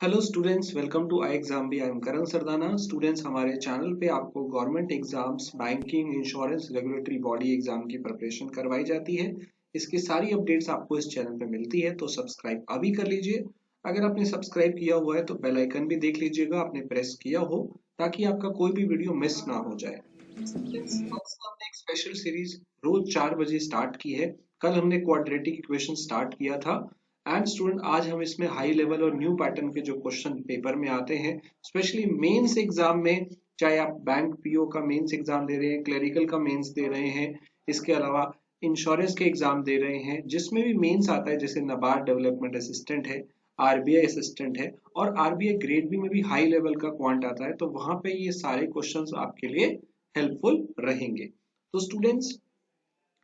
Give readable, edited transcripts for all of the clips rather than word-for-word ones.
Hello students, welcome to I exam भी। I am Karan Sardana. Students, हमारे channel पे आपको government exams, banking, insurance, regulatory body exam की preparation करवाई जाती है। इसकी सारी अपडेट्स आपको इस चैनल पे मिलती है, तो सब्सक्राइब अभी कर लीजिए। अगर आपने सब्सक्राइब किया हुआ है तो बेल आइकन भी देख लीजिएगा आपने प्रेस किया हो, ताकि आपका कोई भी वीडियो मिस ना हो जाए। स्टूडेंट्स, आज से हमने एक स्पेशल सीरीज रोज 4 बजे स्टार्ट की है। कल हमने क्वाड्रेटिक इक्वेशन स्टार्ट किया था। एंड स्टूडेंट, आज हम इसमें हाई लेवल और न्यू पैटर्न के जो क्वेश्चन पेपर में आते हैं, स्पेशली मेंस एग्जाम में, चाहे आप बैंक पीओ का मेंस एग्जाम दे रहे हैं, क्लरिकल का मेंस दे रहे हैं, इसके अलावा इंश्योरेंस के एग्जाम दे रहे हैं, जिसमें भी मेंस आता है, जैसे नाबार्ड डेवलपमेंट असिस्टेंट है, आरबीआई असिस्टेंट है, और आरबीआई ग्रेड बी में भी हाई लेवल का क्वांट आता है, तो वहां पे ये सारे क्वेश्चंस आपके लिए हेल्पफुल रहेंगे। तो स्टूडेंट्स,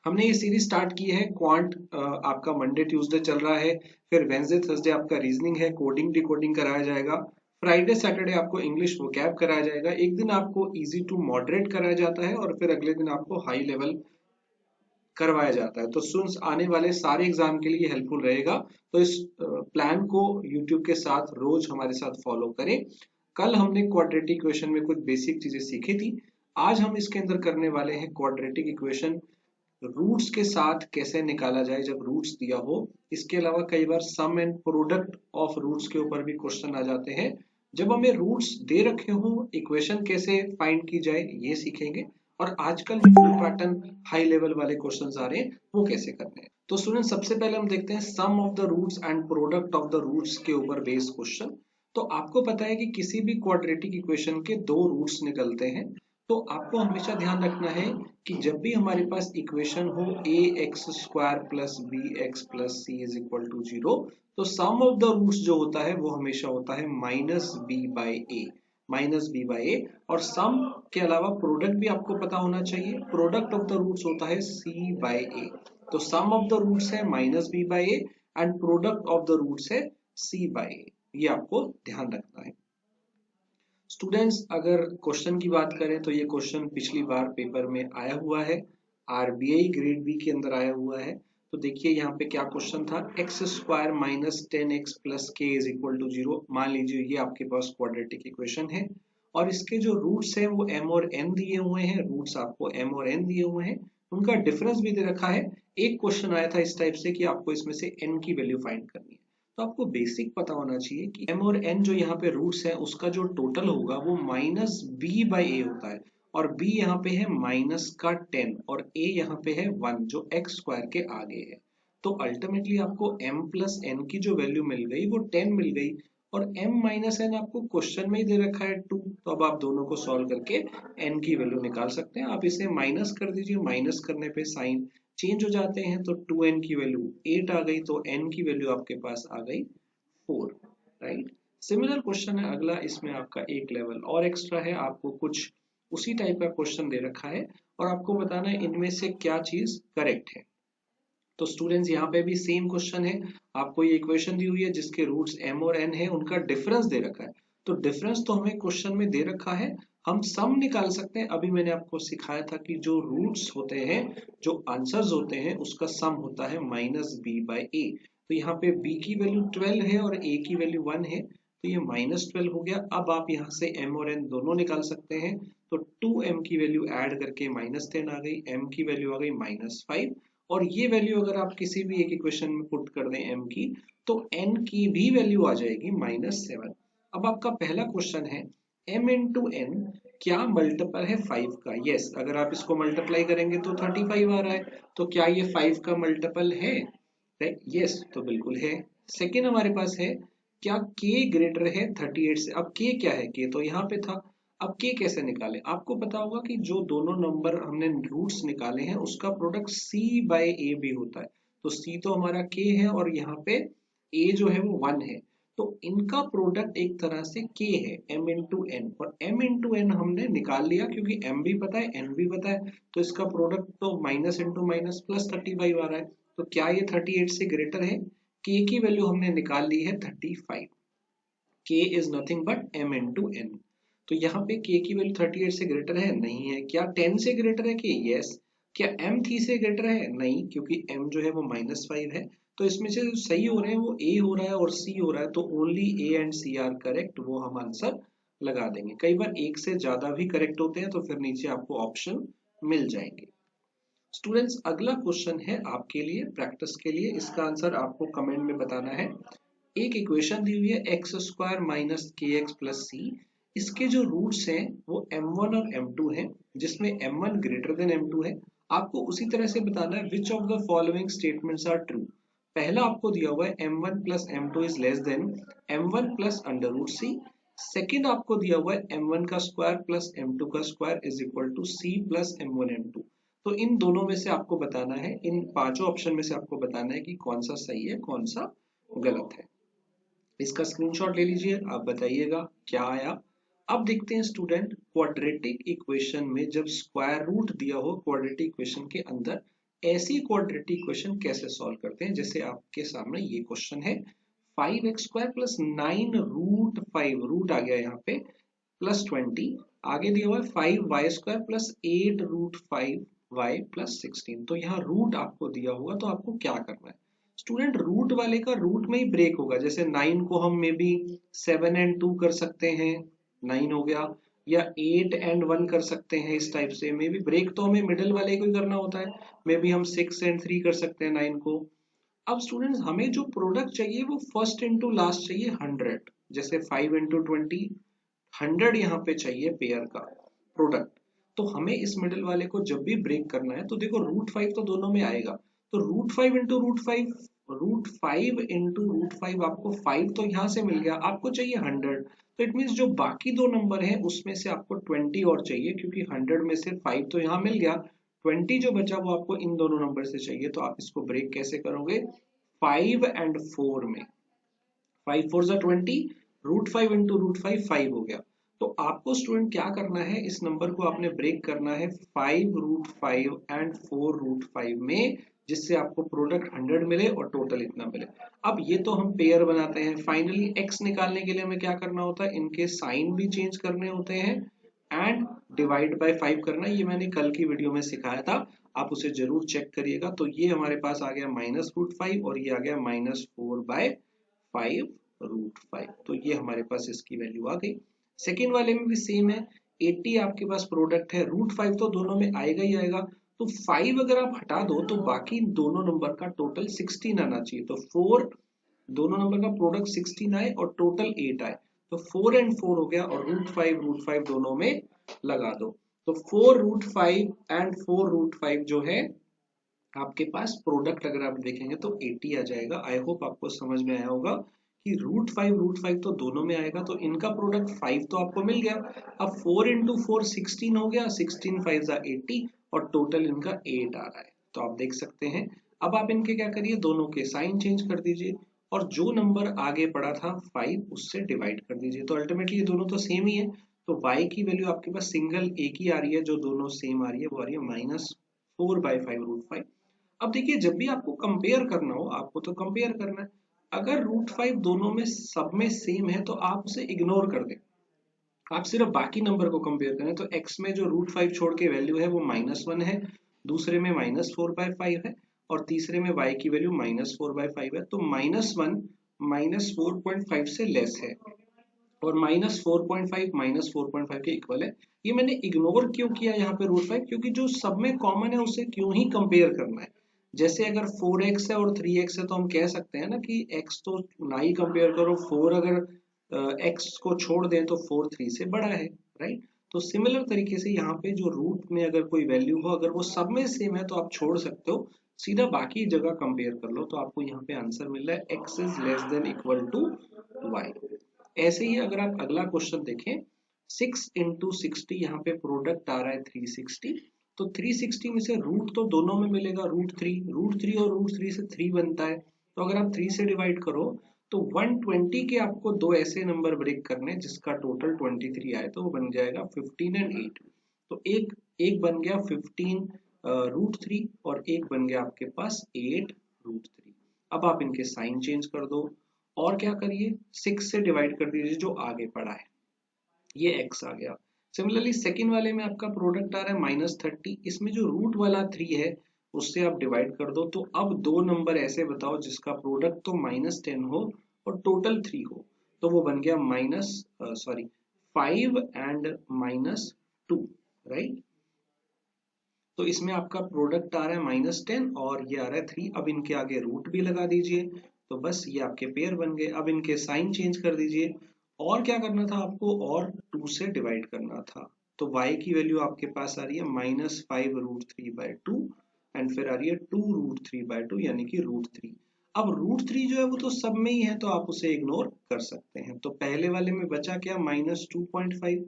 हमने ये सीरीज स्टार्ट की है। क्वांट आपका मंडे ट्यूसडे चल रहा है, फिर वेंसडे थर्सडे आपका रीजनिंग है, कोडिंग डिकोडिंग कराया जाएगा, फ्राइडे सैटरडे आपको इंग्लिश वोकैब कराया जाएगा, एक दिन आपको इजी टू मॉडरेट कराया जाता है, और फिर अगले दिन आपको हाई लेवल करवाया जाता है। तो स्टूडेंट्स, आने वाले सारे एग्जाम के लिए हेल्पफुल रहेगा। तो इस प्लान को यूट्यूब के साथ रोज हमारे साथ फॉलो करें। कल हमने क्वाड्रेटिक इक्वेशन में कुछ बेसिक चीजें सीखी थी। आज हम इसके अंदर करने वाले हैं क्वाड्रेटिक इक्वेशन रूट्स के साथ कैसे निकाला जाए जब रूट्स दिया हो। इसके अलावा कई बार सम एंड प्रोडक्ट ऑफ रूट्स के ऊपर भी क्वेश्चन आ जाते हैं। जब हमें रूट्स दे रखे हो, इक्वेशन कैसे फाइंड की जाए ये सीखेंगे। और आजकल जो फ्लो पैटर्न हाई लेवल वाले क्वेश्चंस आ रहे हैं वो कैसे करने हैं। तो स्टूडेंट, सबसे पहले हम देखते हैं sum of the roots and product of the roots के ऊपर बेस्ड क्वेश्चन। तो आपको पता है कि किसी भी क्वाड्रेटिक इक्वेशन के दो रूट्स निकलते हैं। तो आपको हमेशा ध्यान रखना है कि जब भी हमारे पास इक्वेशन हो a x square plus b x plus C is equal to zero, तो सम ऑफ द रूट्स जो होता है वो हमेशा होता है minus B by a, minus B by a. और सम के अलावा प्रोडक्ट भी आपको पता होना चाहिए, प्रोडक्ट ऑफ द रूट्स होता है सी बाई ए। तो सम ऑफ द रूट्स है minus B by A and product of the roots है सी बाई ए। ये आपको ध्यान रखना है। स्टूडेंट्स, अगर क्वेश्चन की बात करें तो ये क्वेश्चन पिछली बार पेपर में आया हुआ है, आरबीआई ग्रेड बी के अंदर आया हुआ है। तो देखिए यहाँ पे क्या क्वेश्चन था, x square minus 10x plus के इज इक्वल टू जीरो। मान लीजिए ये आपके पास क्वाड्रेटिक इक्वेशन है, और इसके जो रूट्स हैं वो m और n दिए हुए हैं। रूट्स आपको m और n दिए हुए हैं, उनका डिफरेंस भी दे रखा है। एक क्वेश्चन आया था इस टाइप से कि आपको इसमें से n की वैल्यू फाइंड करनी है। तो आपको बेसिक पता होना चाहिए कि m और n जो यहाँ पे रूट्स है उसका जो टोटल होगा वो माइनस बी बाई ए होता है, और b यहाँ पे है माइनस का 10 और a यहाँ पे है 1 जो x स्क्वायर के आगे है। तो अल्टीमेटली आपको m प्लस n की जो वैल्यू मिल गई वो 10 मिल गई, और m माइनस n आपको क्वेश्चन में ही दे रखा है 2। तो अब आप दोनों को सॉल्व करके n की वैल्यू निकाल सकते हैं। आप इसे माइनस कर दीजिए, माइनस करने पे साइन चेंज हो जाते हैं, तो 2n की वैल्यू 8 आ गई, तो n की वैल्यू आपके पास आ गई 4। राइट। सिमिलर क्वेश्चन है अगला, इसमें आपका एक लेवल और एक्स्ट्रा है। आपको कुछ उसी टाइप का क्वेश्चन दे रखा है, और आपको बताना है इनमें से क्या चीज करेक्ट है। तो स्टूडेंट्स, यहाँ पे भी सेम क्वेश्चन है। आपको ये इक्वेशन दी हुई है जिसके रूट्स m और n है, उनका डिफरेंस दे रखा है। तो डिफरेंस तो हमें क्वेश्चन में दे रखा है, हम सम निकाल सकते हैं। अभी मैंने आपको सिखाया था कि जो रूट्स होते हैं, जो आंसर्स होते हैं, उसका सम होता है माइनस बी बाई ए। तो यहाँ पे b की वैल्यू 12 है और a की वैल्यू 1 है, तो ये माइनस 12 हो गया। अब आप यहाँ से m और n दोनों निकाल सकते हैं। तो 2m की वैल्यू ऐड करके माइनस 10 आ गई, m की वैल्यू आ गई माइनस 5, और ये वैल्यू अगर आप किसी भी एक इक्वेशन में पुट कर दें m की, तो n की भी वैल्यू आ जाएगी माइनस 7। अब आपका पहला क्वेश्चन है, m इंटू n क्या मल्टीपल है 5 का? यस, अगर आप इसको मल्टीप्लाई करेंगे तो 35 आ रहा है, तो क्या ये 5 का मल्टीपल है? राइट, यस, तो बिल्कुल है। सेकेंड हमारे पास है, क्या k ग्रेटर है 38 से? अब k क्या है? k तो यहाँ पे था। अब k कैसे निकाले? आपको पता होगा कि जो दोनों नंबर हमने रूट्स निकाले हैं उसका प्रोडक्ट c बाय a भी होता है। तो c तो हमारा k है, और यहाँ पे a जो है वो 1 है। तो इनका प्रोडक्ट एक तरह से k है, m इंटू n, और m इंटू n हमने निकाल लिया क्योंकि m भी पता है n भी पता है। तो इसका प्रोडक्ट तो माइनस इंटू माइनस प्लस 35 आ रहा है। तो क्या ये 38 से ग्रेटर है? k की वैल्यू हमने निकाल ली है 35। k is nothing but m into n। तो यहाँ पे k की वैल्यू 38 से ग्रेटर है? नहीं है। क्या 10 से ग्रेटर है k? यस। क्या m 3 से ग्रेटर है? नहीं, क्योंकि m जो है वो माइनस 5 है। तो इसमें से जो सही हो रहे हैं वो ए हो रहा है और सी हो रहा है, तो only A and C are correct, वो हम आंसर लगा देंगे। कई बार एक से ज्यादा भी करेक्ट होते हैं तो फिर नीचे आपको ऑप्शन मिल जाएंगे। स्टूडेंट्स अगला क्वेश्चन है आपके लिए प्रैक्टिस के लिए, इसका आंसर आपको कमेंट में बताना है। एक इक्वेशन दी हुई है x square minus K X plus सी, इसके जो रूट्स हैं वो m1 और m2 हैं, जिसमें m1 ग्रेटर देन m2 है। आपको उसी तरह से बताना है which of the following statements are true. पहला आपको दिया हुआ है m1 plus m2 is less than m1 plus under root C. Second आपको दिया हुआ है m1 का स्क्वायर प्लस m2 का square is equal to c plus m1 m2। तो इन दोनों में से आपको बताना है, इन पांचों ऑप्शन में से आपको बताना है कि कौन सा सही है कौन सा गलत है। इसका स्क्रीनशॉट ले लीजिए, आप बताइएगा क्या आया। अब देखते हैं स्टूडेंट, क्वाड्रेटिक इक्वेशन में जब स्क्वायर रूट दिया हो क्वाड्रेटिक इक्वेशन के अंदर, ऐसी क्वाड्रेटिक इक्वेशन कैसे सॉल्व करते हैं। जैसे आपके सामने ये क्वेश्चन है 5x square plus 9 root 5, root आ गया यहाँ पे, प्लस 20, आगे दिया हुआ है 5y square plus 8 root 5y plus 16। तो यहाँ रूट आपको दिया होगा तो आपको क्या करना है स्टूडेंट, रूट वाले का रूट में ही ब्रेक होगा। जैसे 9 को हम मे बी 7 एंड 2 कर सकते हैं, 9 हो गया, या 8 एंड 1 कर सकते हैं। इस टाइप से मे बी ब्रेक तो हमें मिडिल वाले को ही करना होता है, मे बी हम 6 एंड 3 कर सकते हैं 9 को। अब स्टूडेंट्स हमें जो प्रोडक्ट चाहिए वो फर्स्ट इंटू लास्ट चाहिए 100, जैसे 5 इंटू 20, 100 यहाँ पे चाहिए पेयर का प्रोडक्ट। तो हमें इस मिडिल वाले को जब भी ब्रेक करना है तो देखो रूट 5 तो दोनों में आएगा, तो root 5 into root 5, root 5 into root 5, आपको 5 तो यहाँ से मिल गया, आपको चाहिए 100। तो इट मीन्स जो बाकी दो नंबर है उसमें से आपको 20 और चाहिए, क्योंकि 100 में से 5 तो यहाँ मिल गया, 20 जो बचा वो आपको इन दोनों नंबर से चाहिए। तो आप इसको ब्रेक कैसे करोगे, 5 एंड 4 में, 5 4 जा 20, रूट 5 इंटू रूट 5 5 हो गया। तो आपको स्टूडेंट क्या करना है, इस नंबर को आपने ब्रेक करना है 5 रूट 5 एंड 4 रूट 5 में, जिससे आपको प्रोडक्ट 100 मिले और टोटल इतना मिले। अब ये तो हम पेयर बनाते हैं, फाइनली x निकालने के लिए हमें क्या करना होता है, इनके साइन भी चेंज करने होते हैं एंड डिवाइड बाय 5 करना। ये मैंने कल की वीडियो में सिखाया था, आप उसे जरूर चेक करिएगा। तो ये हमारे पास आ गया माइनस रूट 5 और ये आ गया माइनस 4 बाय 5 रूट 5। तो ये हमारे पास इसकी वैल्यू आ गई। सेकेंड वाले में भी सेम है, 80 आपके पास प्रोडक्ट है, रूट 5 तो दोनों में आएगा ही आएगा। तो 5 अगर आप हटा दो तो बाकी दोनों नंबर का टोटल 16 आना चाहिए। तो 4, दोनों नंबर का प्रोडक्ट 16 आए और टोटल 8 आए, तो 4 एंड 4 हो गया, और रूट 5 दोनों में लगा दो। तो 4 रूट 5 एंड 4 रूट 5 जो है आपके पास प्रोडक्ट अगर आप देखेंगे तो 80 आ जाएगा। आई होप आपको समझ में आया होगा कि रूट 5 तो दोनों में आएगा, तो इनका प्रोडक्ट 5 तो आपको मिल गया। अब 4 इंटू 4 16 हो गया, 16 5 जा 80 और टोटल इनका 8 आ रहा है। तो आप देख सकते हैं। अब आप इनके क्या करिए, दोनों के साइन चेंज कर दीजिए और जो नंबर आगे पड़ा था 5 उससे डिवाइड कर दीजिए। तो अल्टीमेटली ये दोनों तो सेम ही है, तो y की वैल्यू आपके पास सिंगल एक ही आ रही है, जो दोनों सेम आ रही है, वो आ रही है -4/5 रूट 5। अब देखिए जब भी आपको कंपेयर करना हो, आपको तो कंपेयर करना है, अगर रूट 5 दोनों में सब में सेम है तो आप उसे इग्नोर कर दें, आप सिर्फ बाकी नंबर को कंपेयर करें। तो x में जो रूट 5 छोड़ के वैल्यू है वो -1 है, दूसरे में -4/5 है और तीसरे में y की वैल्यू -4/5 है। तो -1 -4.5 से लेस है और -4.5 के इक्वल है। ये मैंने इग्नोर क्यों किया यहाँ पे रूट 5, क्योंकि जो सब में कॉमन है उसे क्यों ही कंपेयर करना है। जैसे अगर 4x है और 3x है तो हम कह सकते हैं ना कि x तो ना ही कंपेयर करो, 4 अगर x को छोड़ दें तो 4 3 से बड़ा है, राइट। तो सिमिलर तरीके से यहाँ पे जो रूट में अगर कोई वैल्यू हो, अगर वो सब में सेम है तो आप छोड़ सकते हो, सीधा बाकी जगह कंपेयर कर लो। तो आपको यहाँ पे आंसर मिल रहा है x is less than equal to y। ऐसे ही अगर आप अगला क्वेश्चन देखें, 6 इंटू 60, यहाँ पे प्रोडक्ट आ रहा है 360। तो 360 में से रूट तो दोनों में मिलेगा रूट थ्री और रूट 3 से 3 बनता है। तो अगर आप 3 से डिवाइड करो तो 120 के आपको दो ऐसे नंबर ब्रेक करने जिसका टोटल 23 आए, तो वो बन जाएगा 15 एंड 8। तो एक एक बन गया 15 रूट 3 और एक बन गया आपके पास 8 रूट 3। अब आप इनके साइन चेंज कर दो और क्या करिए, 6 से डिवाइड कर दीजिए जो आगे पड़ा है, ये x आ गया। सिमिलरली सेकेंड वाले में आपका प्रोडक्ट आ रहा है -30, इसमें जो रूट वाला 3 है उससे आप डिवाइड कर दो। तो अब दो नंबर ऐसे बताओ जिसका प्रोडक्ट तो -10 हो और टोटल 3 हो। तो वो बन गया -5 एंड -2, राइट। तो इसमें आपका प्रोडक्ट आ रहा है -10 और ये आ रहा है 3। अब इनके आगे रूट भी लगा दीजिए, तो बस ये आपके पेयर बन गए। अब इनके साइन चेंज कर दीजिए। और क्या करना था आपको, और 2 से डिवाइड करना था। तो y की वैल्यू आपके पास आ रही है -5√3/2 एंड फिर आ रही है 2√3/2 यानी कि √3। अब √3 जो है वो तो सब में ही है, तो आप उसे इग्नोर कर सकते हैं। तो पहले वाले में बचा क्या, -2.5।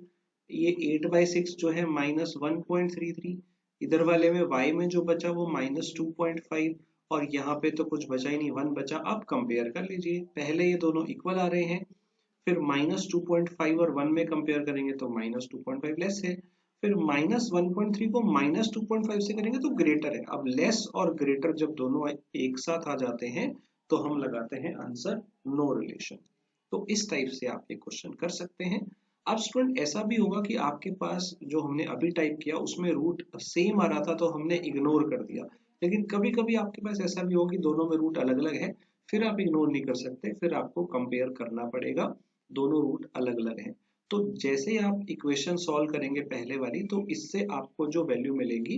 ये 8/6 जो है -1.33। इधर वाले में y में जो बचा वो -2.5 और यहाँ पे तो कुछ बचा ही नहीं, 1 बचा। अब कंपेयर कर लीजिए, पहले ये दोनों इक्वल आ रहे हैं, फिर -2.5 और 1 में कंपेयर करेंगे तो -2.5 लेस है, फिर -1.3 को -2.5 से करेंगे तो ग्रेटर है। अब लेस और ग्रेटर जब दोनों एक साथ आ जाते हैं तो हम लगाते हैं आंसर नो रिलेशन। तो इस टाइप से आप ये क्वेश्चन कर सकते हैं। अब स्टूडेंट ऐसा भी होगा कि आपके पास जो हमने अभी टाइप किया उसमें रूट सेम आ रहा था तो हमने इग्नोर कर दिया, लेकिन कभी कभी आपके पास ऐसा भी होगा कि दोनों में रूट अलग अलग है, फिर आप इग्नोर नहीं कर सकते, फिर आपको कंपेयर करना पड़ेगा, दोनों रूट अलग अलग हैं। तो जैसे ही आप इक्वेशन सॉल्व करेंगे पहले वाली, तो इससे आपको जो वैल्यू मिलेगी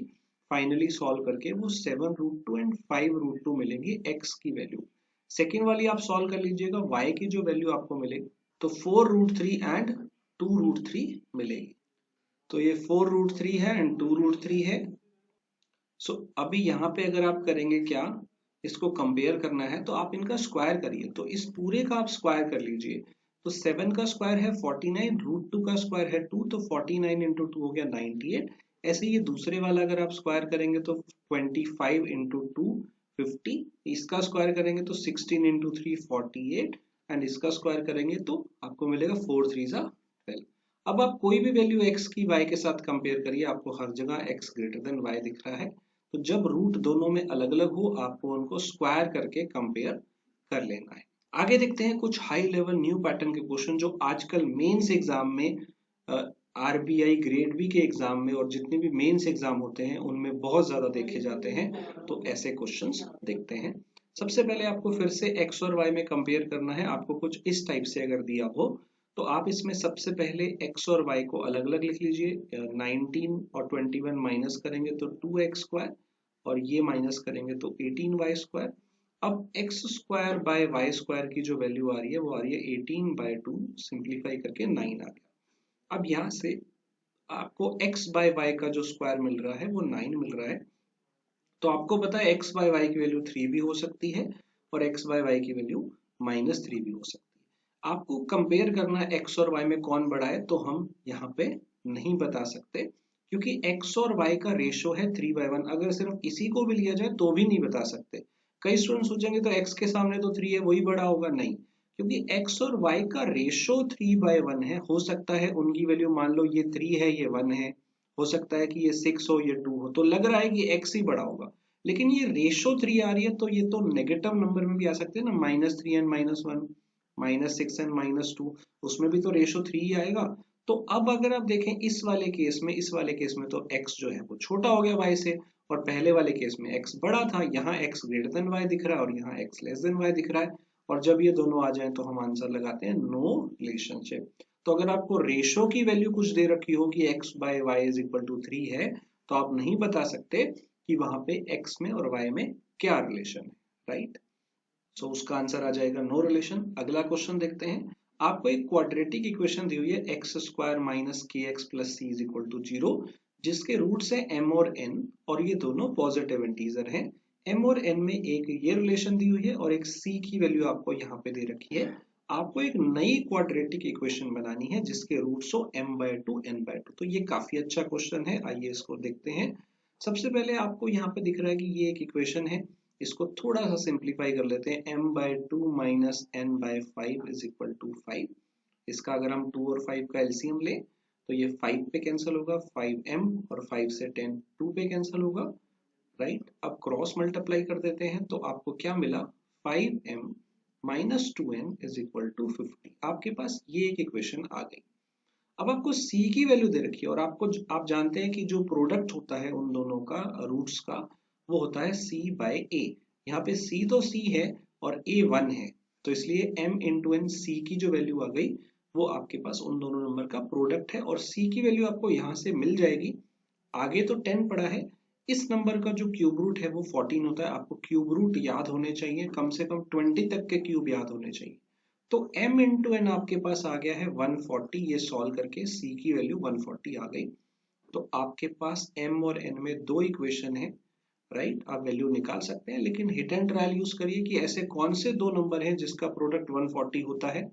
फाइनली सॉल्व करके वो 7√2 एंड 5√2 मिलेगी x की वैल्यू। सेकेंड वाली आप सॉल्व कर लीजिएगा, y की जो वैल्यू आपको मिलेगी तो 4√3 एंड 2√3 मिलेगी। तो ये 4√3 है एंड 2√3 है। सो अभी यहाँ पे अगर आप करेंगे क्या, इसको कंपेयर करना है तो आप इनका स्क्वायर करिए। तो इस पूरे का आप स्क्वायर कर लीजिए। तो 7 का स्क्वायर है 49, √2 का स्क्वायर है 2, तो 49 इंटू 2 हो गया 98। ऐसे ये दूसरे वाला अगर आप स्क्वायर करेंगे तो 25 इंटू 2 50, इसका स्क्वायर करेंगे तो 16 इंटू 3 48 एंड इसका स्क्वायर करेंगे तो आपको मिलेगा 4 3 जा 12। अब आप कोई भी वैल्यू x की y के साथ कंपेयर करिए, आपको हर जगह x ग्रेटर देन y दिख रहा है। तो जब रूट दोनों में अलग अलग हो आपको उनको स्क्वायर करके कंपेयर कर लेना है। आगे देखते हैं कुछ हाई लेवल न्यू पैटर्न के क्वेश्चन जो आजकल मेंस एग्जाम में, आरबीआई ग्रेड बी के एग्जाम में और जितने भी मेंस एग्जाम होते हैं उनमें बहुत ज्यादा देखे जाते हैं। तो ऐसे क्वेश्चंस देखते हैं। सबसे पहले आपको फिर से x और y में कंपेयर करना है। आपको कुछ इस टाइप से अगर दिया हो तो आप इसमें सबसे पहले x और y को अलग अलग लिख लीजिए। 19 और 21 माइनस करेंगे तो 2x स्क्वायर और ये माइनस करेंगे तो 18y स्क्वायर। अब x square by y square की जो वैल्यू आ रही है वो आ रही है 18/2, सिंप्लीफाई करके 9 आ गया। अब यहाँ से आपको x बाय y का जो स्क्वायर मिल रहा है वो 9 मिल रहा है। तो आपको पता है x बाय y की वैल्यू 3 भी हो सकती है और x बाय y की वैल्यू -3 भी हो सकती है। आपको कंपेयर करना है x और y में कौन बड़ा है, तो हम यहाँ पे नहीं बता सकते क्योंकि x और y का रेशो है 3/1। अगर सिर्फ इसी को भी लिया जाए तो भी नहीं बता सकते। कई स्टूडेंट सोचेंगे तो x के सामने तो 3 है वही बड़ा होगा, नहीं, क्योंकि x और y का रेशो 3/1 है। हो सकता है उनकी वैल्यू, मान लो ये 3 है ये 1 है, हो सकता है कि ये 6 हो ये 2 हो, तो लग रहा है कि x ही बड़ा होगा, लेकिन ये रेशो 3 आ रही है तो ये तो नेगेटिव नंबर में भी आ सकते हैं ना, -3 एंड -1, -6 एंड -2, उसमें भी तो रेशो 3 ही आएगा। तो अब अगर आप देखें इस वाले केस में, इस वाले केस में तो x जो है वो छोटा हो गया y से, और पहले वाले केस में x बड़ा था, यहाँ x ग्रेटर देन y दिख रहा है और यहाँ x लेस देन y दिख रहा है। और जब ये दोनों आ जाएं तो हम आंसर लगाते हैं नो रिलेशनशिप। तो अगर आपको रेशो की वैल्यू कुछ दे रखी हो कि x by y is equal to 3 है, तो आप नहीं बता सकते कि वहां पे x में और y में क्या रिलेशन है, राइट। सो उसका आंसर आ जाएगा नो रिलेशन। अगला क्वेश्चन देखते हैं। आपको एक क्वाड्रेटिक इक्वेशन दी हुई है x square minus K X plus C is equal to 0, जिसके रूट्स है m और n और ये दोनों पॉजिटिव इंटीजर हैं। m और n में एक ये रिलेशन दी हुई है और एक c की वैल्यू आपको यहाँ पे दे रखी है। आपको एक नई क्वाड्रेटिक इक्वेशन बनानी है जिसके रूट्स हो m/2 n/2। तो ये काफी अच्छा क्वेश्चन है, आइए इसको देखते हैं। सबसे पहले आपको यहाँ पे दिख रहा है कि ये एक इक्वेशन है, इसको थोड़ा सा सिंप्लीफाई कर लेते हैं। m/2 minus n/5 is equal to 5। इसका अगर हम 2 और 5 का एलसीएम लें तो ये 5 पे कैंसिल होगा, 5m और 5 से 10 2 पे कैंसिल होगा, राइट। अब क्रॉस मल्टीप्लाई कर देते हैं तो आपको क्या मिला, 5m minus 2n is equal to 50। आपके पास ये एक इक्वेशन आ गई। अब आपको c की वैल्यू दे रखी है और आप जानते हैं कि जो प्रोडक्ट होता है उन दोनों का रूट्स का वो होता है c बाय a। यहाँ पे c तो c है और a 1 है, तो इसलिए m इंटू एन c की जो वैल्यू आ गई वो आपके पास उन दोनों नंबर का प्रोडक्ट है, और c की वैल्यू आपको यहाँ से मिल जाएगी। आगे तो 10 पड़ा है, इस नंबर का जो क्यूब रूट है वो 14 होता है। आपको क्यूब रूट याद होने चाहिए, कम से कम 20 तक के क्यूब याद होने चाहिए। तो m इंटू एन आपके पास आ गया है 140, ये सॉल्व करके c की वैल्यू 140 आ गई। तो आपके पास m और n में दो इक्वेशन है, राइट। आप वैल्यू निकाल सकते हैं, लेकिन हिट एंड ट्रायल यूज करिए कि ऐसे कौन से दो नंबर हैं जिसका प्रोडक्ट 140 होता है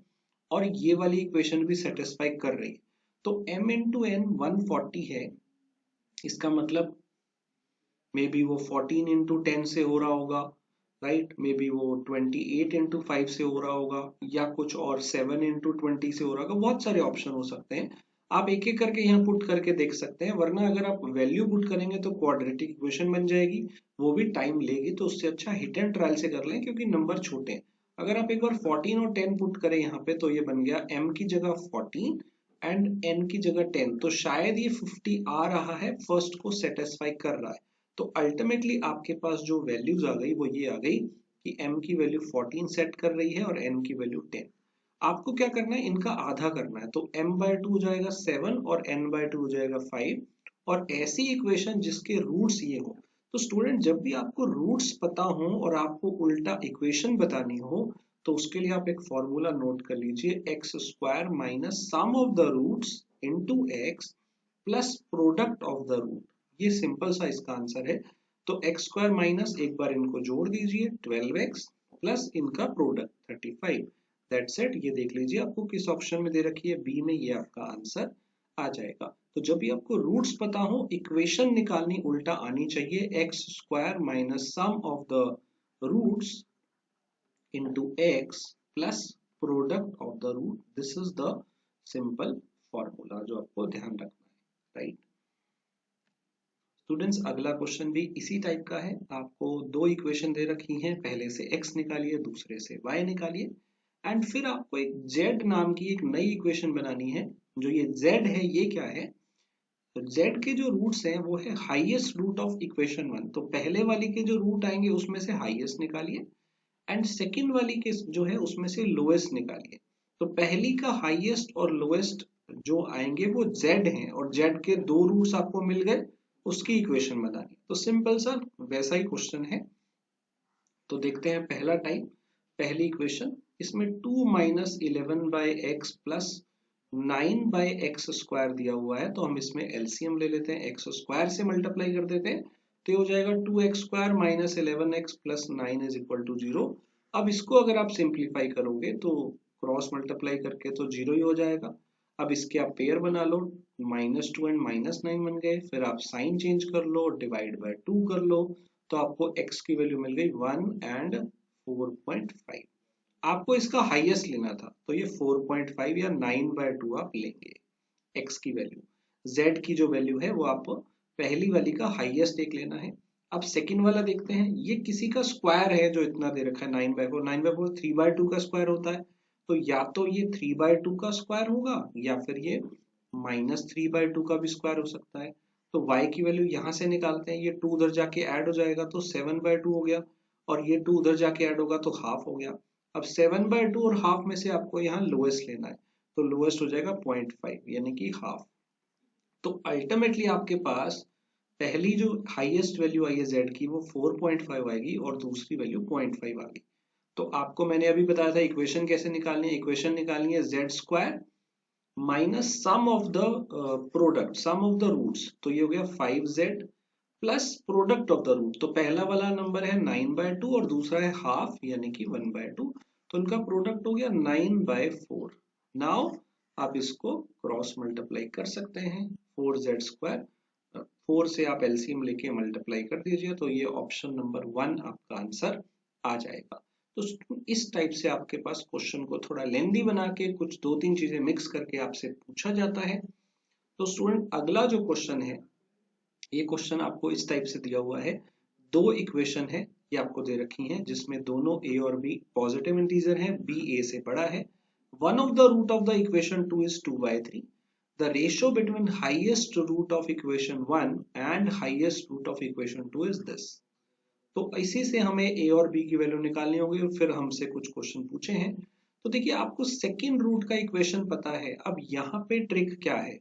और ये वाली इक्वेशन भी सेटिस्फाई कर रही है। तो m इंटू एन 140 है, इसका मतलब मे बी वो 14 इंटू 10 से हो रहा होगा, राइट। मे बी वो 28 इंटू 5 से हो रहा होगा, या कुछ और 7 इंटू 20 से हो रहा होगा। बहुत सारे ऑप्शन हो सकते हैं, आप एक एक करके यहाँ पुट करके देख सकते हैं। वरना अगर आप वैल्यू पुट करेंगे तो क्वाड्रेटिक इक्वेशन बन जाएगी, वो भी टाइम लेगी। तो उससे अच्छा हिट एंड ट्रायल से कर लें, क्योंकि नंबर छोटे हैं। अगर आप एक बार 14 और 10 पुट करें यहाँ पे, तो ये बन गया m की जगह 14 एंड n की जगह 10। तो शायद ये 50 आ रहा है, फर्स्ट को सेटिस्फाई कर रहा है। तो अल्टीमेटली आपके पास जो वैल्यूज आ गई वो ये आ गई कि m की वैल्यू 14 सेट कर रही है और n की वैल्यू 10। आपको क्या करना है, इनका आधा करना है। तो m/2 हो जाएगा 7 और n/2 हो जाएगा 5। और ऐसी इक्वेशन जिसके रूट्स ये हो, तो स्टूडेंट जब भी आपको रूट्स पता हो और आपको उल्टा इक्वेशन बतानी हो, तो उसके लिए आप एक फॉर्मूला नोट कर लीजिए, X square minus sum of the roots into X plus product of the root. ये सिंपल सा इसका आंसर है। तो एक्स स्क्वायर माइनस, एक बार इनको जोड़ दीजिए 12x प्लस इनका प्रोडक्ट 35। That's it. ये देख लीजिए आपको किस ऑप्शन में दे रखी है, बी में, ये आपका आंसर आ जाएगा। तो जब भी आपको रूट्स पता हो, इक्वेशन निकालनी उल्टा आनी चाहिए, X square minus sum of the roots into x plus product of the root। this is the simple formula जो आपको ध्यान रखना है, राइट। स्टूडेंट्स अगला क्वेश्चन भी इसी टाइप का है। आपको दो इक्वेशन दे रखी हैं, पहले से x निकालिए, दूसरे से y निकालिए, एंड फिर आपको एक z नाम की एक नई इक्वेशन बनानी है। जो ये z है ये क्या है, तो z के जो रूट्स हैं वो है हाईएस्ट रूट ऑफ इक्वेशन 1। तो पहले वाली के जो रूट आएंगे उसमें से हाईएस्ट निकालिए, एंड सेकेंड वाली के जो है उसमें से लोएस्ट निकालिए। तो पहली का हाईएस्ट और लोएस्ट जो आएंगे वो z हैं, और z के दो रूट्स आपको मिल गए, उसकी इक्वेशन बनानी। तो सिंपल सा वैसा ही क्वेश्चन है। तो देखते हैं पहला टाइप, पहली इक्वेशन, इसमें 2 minus 11/x plus 9/x square दिया हुआ है। तो हम इसमें एलसीएम ले लेते हैं, एक्स स्क्वायर से मल्टीप्लाई कर देते हैं, तो ये हो जाएगा 2x square minus 11x plus 9 is equal to 0। अब इसको अगर आप सिंप्लीफाई करोगे तो क्रॉस मल्टीप्लाई करके तो 0 ही हो जाएगा। अब इसके आप पेयर बना लो, -2 एंड -9 बन गए, फिर आप साइन चेंज कर लो, डिवाइड बाय 2 कर लो, तो आपको x की वैल्यू मिल गई 1 एंड 4.5। आपको इसका हाईएस्ट लेना था, तो ये 4.5 या 9/2 आप लेंगे x की वैल्यू। z की जो वैल्यू है वो आपको पहली वाली का हाईएस्ट एक लेना है। अब सेकंड वाला देखते हैं, ये किसी का स्क्वायर है जो इतना दे रखा है 9/4। 9/4 3/2 का स्क्वायर होता है, तो या तो ये 3/2 का स्क्वायर होगा या फिर ये -3/2 का भी स्क्वायर हो सकता है। तो y की वैल्यू यहाँ से निकालते हैं, ये 2 उधर जाके ऐड हो जाएगा तो 7/2 हो गया, और ये 2 उधर जाके ऐड होगा तो हाफ हो गया। अब 7/2 और हाफ में से आपको यहाँ लोएस्ट लेना है, तो लोएस्ट हो जाएगा 0.5 यानी कि हाफ। तो अल्टीमेटली आपके पास पहली जो हाईएस्ट वैल्यू आई है z की वो 4.5 आएगी और दूसरी वैल्यू 0.5 आ गई। तो आपको मैंने अभी बताया था इक्वेशन कैसे निकालनी है। इक्वेशन निकालनी है z square minus sum of the product, sum of the roots, तो ये हो गया 5z plus product of the root. तो पहला वाला नंबर है 9/2 और दूसरा है हाफ यानी कि 1/2, तो इनका प्रोडक्ट हो गया 9/4। नाउ आप इसको क्रॉस मल्टीप्लाई कर सकते हैं, 4z स्क्वायर, 4 से आप एलसीएम लेके मल्टीप्लाई कर दीजिए, तो ये ऑप्शन नंबर 1 आपका आंसर आ जाएगा। तो इस टाइप से आपके पास क्वेश्चन को थोड़ा लेंदी बना के कुछ 2-3 चीजें मिक्स करके आपसे पूछा जाता है। तो स्टूडेंट अगला जो क्वेश्चन है, ये क्वेश्चन आपको इस टाइप से दिया हुआ है। दो इक्वेशन है ये आपको दे रखी हैं, जिसमें दोनों a और b पॉजिटिव इंटीजर हैं, b a से बड़ा है। One of the root of the equation 2 is 2/3। The ratio between highest root of equation 1 and highest root of equation 2 is this। तो इसी से हमें ए और बी की वैल्यू निकालनी होगी और फिर हमसे कुछ क्वेश्चन पूछे हैं। तो देखिए आपको सेकेंड रूट का इक्वेशन पता है। अब यहाँ पे ट्रिक क्या है,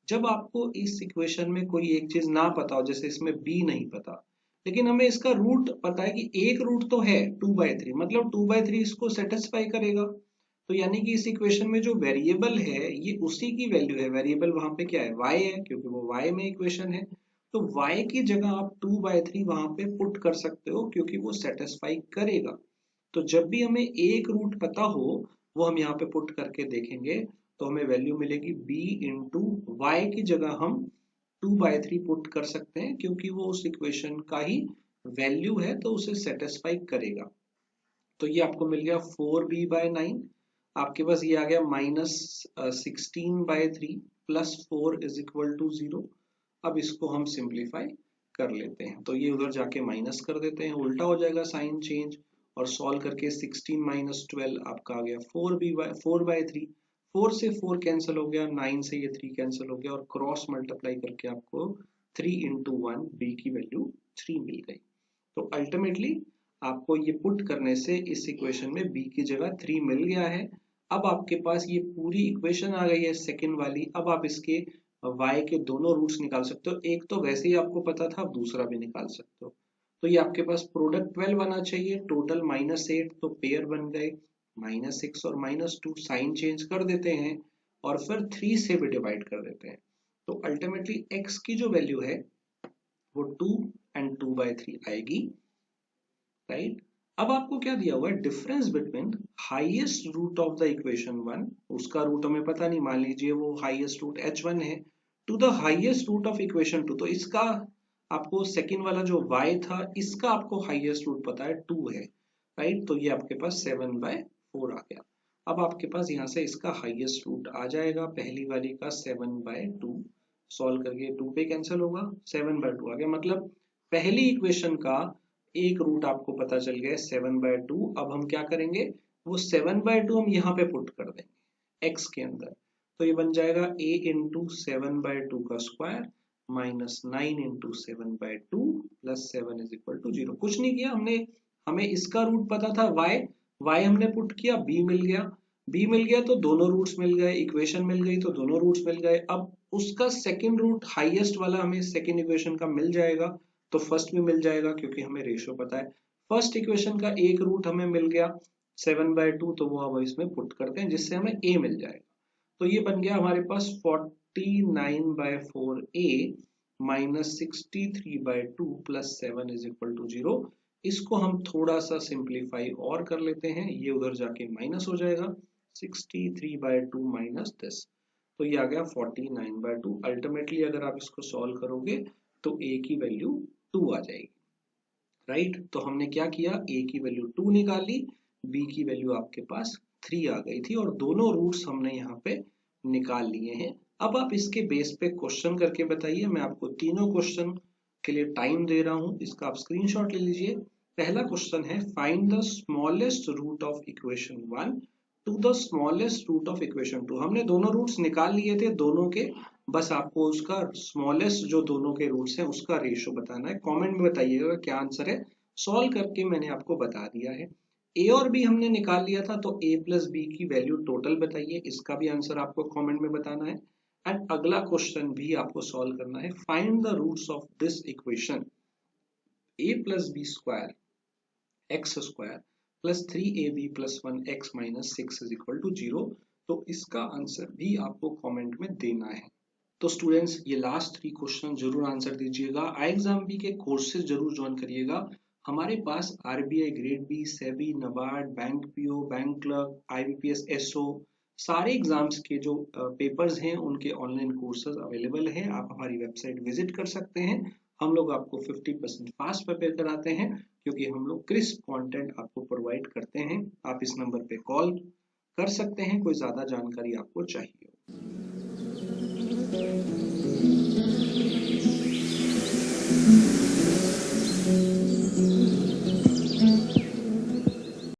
जब आपको इस इक्वेशन में कोई एक चीज ना पता हो, जैसे इसमें बी नहीं पता लेकिन हमें इसका रूट पता है कि एक रूट तो है 2/3, मतलब 2/3 इसको सेटिस्फाई करेगा। तो यानी कि इस इक्वेशन में जो वेरिएबल है ये उसी की वैल्यू है। वेरिएबल वहां पे क्या है, y है, क्योंकि वो y में इक्वेशन है। तो y की जगह आप 2/3 वहां पे पुट कर सकते हो क्योंकि वो सेटिस्फाई करेगा। तो जब भी हमें एक रूट पता हो वो हम यहाँ पे पुट करके देखेंगे तो हमें वैल्यू मिलेगी b इंटू वाई की जगह हम 2/3 पुट कर सकते हैं क्योंकि वो उस इक्वेशन का ही वैल्यू है तो उसे सेटिस्फाई करेगा। तो ये आपको मिल गया 4b/9। आपके पास ये आ गया -16/3 प्लस 4 इज इक्वल टू 0। अब इसको हम सिंप्लीफाई कर लेते हैं तो ये उधर जाके माइनस कर देते हैं, उल्टा हो जाएगा साइन चेंज, और सॉल्व करके 16 - 12 आपका आ गया 4/3। 4 से 4 कैंसिल हो गया, 9 से ये 3 कैंसिल हो गया और क्रॉस मल्टीप्लाई करके आपको 3 इंटू 1 बी की वैल्यू 3 मिल गई। तो अल्टीमेटली आपको ये पुट करने से इस इक्वेशन में b की जगह 3 मिल गया है। अब आपके पास ये पूरी इक्वेशन आ गई है सेकंड वाली। अब आप इसके y के दोनों रूट्स निकाल सकते हो, एक तो वैसे ही आपको पता था, अब दूसरा भी निकाल सकते हो। तो ये आपके पास प्रोडक्ट 12 आना चाहिए, टोटल -8, तो पेयर बन गए -6 और -2, साइन चेंज कर देते हैं और फिर 3 से भी डिवाइड कर देते हैं। तो अल्टीमेटली x की जो वैल्यू है वो 2 एंड 2/3 आएगी, राइट। अब आपको क्या दिया हुआ है, difference between highest root of the equation 1, उसका रूट हमें पता नहीं, मान लीजिए वो हाईएस्ट रूट h1 है, to the highest root of equation 2। तो इसका आपको सेकंड वाला जो y था इसका आपको हाईएस्ट रूट पता है 2 है, राइट। तो ये आपके पास 7/4 आ गया। अब आपके पास यहाँ से इसका हाईएस्ट रूट आ जाएगा, पहली वाली का 7/2, सॉल्व करके 2 पे कैंसिल होगा, 7/2 आ गया। मतलब पहली इक्वेशन का एक रूट आपको पता चल गया 7/2। अब हम क्या करेंगे, वो 7/2 हम यहाँ पे पुट कर देंगे x के अंदर। तो ये बन जाएगा a इंटू 7/2 का square -9 into 7/2 plus 7 is equal to 0। कुछ नहीं किया हमने, हमें इसका रूट पता था y हमने पुट किया, b मिल गया तो दोनों रूट्स मिल गए, इक्वेशन मिल गई तो दोनों रूट्स मिल गए। अब उसका सेकेंड रूट हाईएस्ट वाला हमें सेकेंड इक्वेशन का मिल जाएगा तो फर्स्ट भी मिल जाएगा क्योंकि हमें रेशियो पता है। फर्स्ट इक्वेशन का एक रूट हमें मिल गया 7/2, तो वो अब इसमें पुट करते हैं जिससे हमें a मिल जाएगा। तो ये बन गया हमारे पास 49/4a -63/2 plus 7 is equal to 0। इसको हम थोड़ा सा सिंप्लीफाई और कर लेते हैं, ये उधर जाके माइनस हो जाएगा 63/2 माइनस 10, तो ये आ गया 49/2। अल्टीमेटली अगर आप इसको सॉल्व करोगे तो a की वैल्यू 2 आ जाएगी, राइट। तो हमने क्या किया, a की वैल्यू 2 निकाली, b की वैल्यू आपके पास 3 आ गई थी और दोनों रूट्स हमने यहाँ पे निकाल लिए हैं। अब आप इसके बेस पे क्वेश्चन करके बताइए। मैं आपको तीनों क्वेश्चन के लिए टाइम दे रहा हूँ, इसका आप स्क्रीनशॉट ले लीजिए। पहला क्वेश्चन है, find the smallest root of equation 1 to the smallest root of equation 2। हमने दोनों रूट्स निकाल लिए थे दोनों के, बस आपको उसका स्मॉलेस्ट जो दोनों के रूट्स हैं उसका रेशियो बताना है। कमेंट में बताइएगा क्या आंसर है, सॉल्व करके मैंने आपको बता दिया है। a और b हमने निकाल लिया था तो a प्लस b की वैल्यू टोटल बताइए, इसका भी आंसर आपको कमेंट में बताना है। एंड अगला क्वेश्चन भी आपको सॉल्व करना है, find the roots of this equation a plus B square X square plus 3ab plus 1x minus 6 is equal to 0। तो इसका आंसर भी आपको कमेंट में देना है। तो स्टूडेंट्स ये लास्ट 3 क्वेश्चन जरूर आंसर दीजिएगा। iExamB के कोर्सेज जरूर ज्वाइन करिएगा। हमारे पास RBI grade B, SEBI, NABARD, bank PO, bank clerk, IBPS SO सारे एग्जाम्स के जो पेपर्स हैं उनके ऑनलाइन कोर्सेज अवेलेबल हैं। आप हमारी वेबसाइट विजिट कर सकते हैं। हम लोग आपको 50% फास्ट प्रिपेयर कराते हैं क्योंकि हम लोग क्रिस्प कंटेंट आपको प्रोवाइड करते हैं। आप इस नंबर पे कॉल कर सकते हैं कोई ज्यादा जानकारी आपको चाहिए।